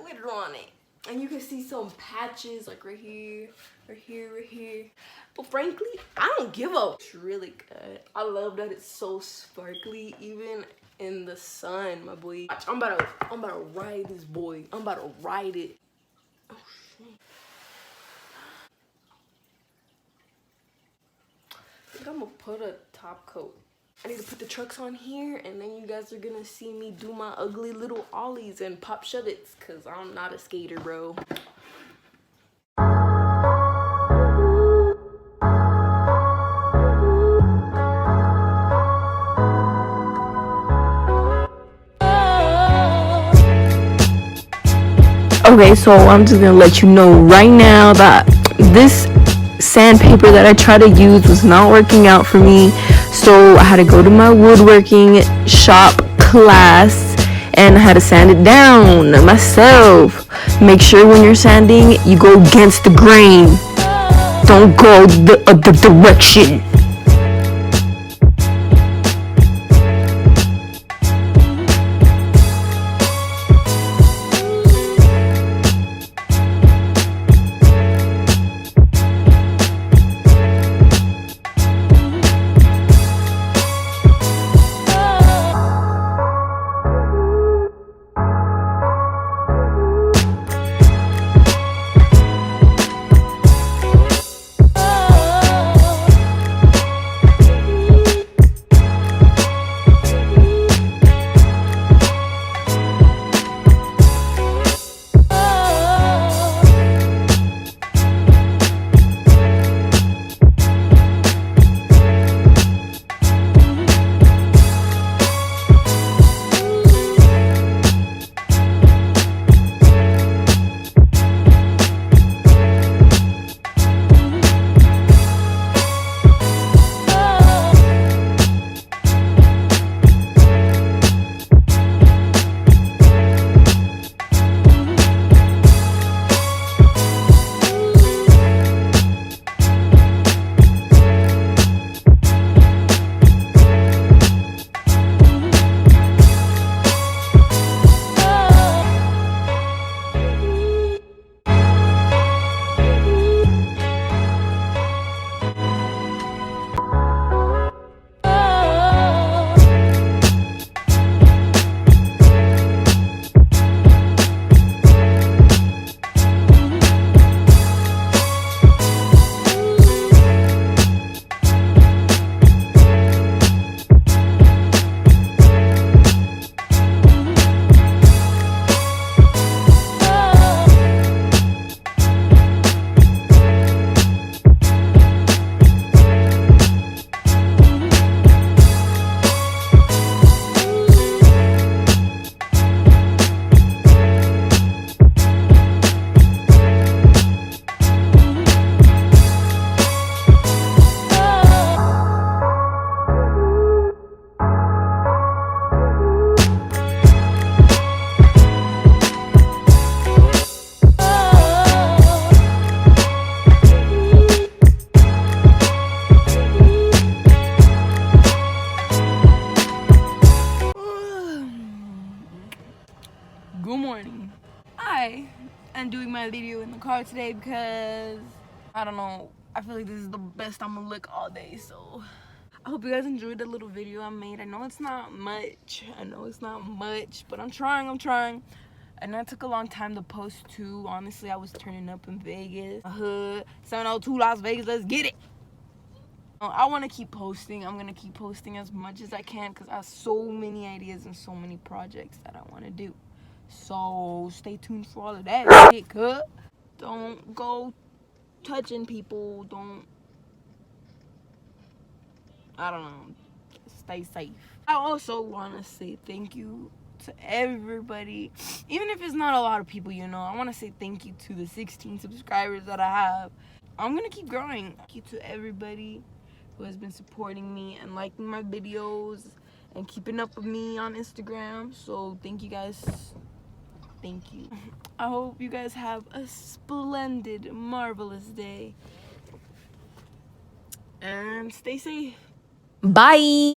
glitter on it. And you can see some patches like right here, right here, right here. But frankly, I don't give a. It's really good. I love that it's so sparkly even in the sun, my boy. I'm about to ride this boy. I'm about to ride it. Oh shit. I think I'm gonna put a top coat. I need to put the trucks on here, and then you guys are gonna see me do my ugly little ollies and pop shove-its, cause I'm not a skater, bro. Okay, so I'm just gonna let you know right now that this sandpaper that I tried to use was not working out for me, so I had to go to my woodworking shop class and I had to sand it down myself. Make sure when you're sanding you go against the grain, don't go the other direction. Good morning. I am doing my video in the car today because, I don't know, I feel like this is the best I'm gonna look all day, so I hope you guys enjoyed the little video I made. I know it's not much, but I'm trying. And that took a long time to post too. Honestly, I was turning up in Vegas, hood, 702 Las Vegas, let's get it. I want to keep posting. I'm gonna keep posting as much as I can because I have so many ideas and so many projects that I want to do. So stay tuned for all of that shit, cuz. Don't go touching people. I don't know. Stay safe. I also want to say thank you to everybody. Even if it's not a lot of people, you know. I want to say thank you to the 16 subscribers that I have. I'm going to keep growing. Thank you to everybody who has been supporting me and liking my videos and keeping up with me on Instagram. So thank you guys. Thank you. I hope you guys have a splendid, marvelous day. And stay safe. Bye.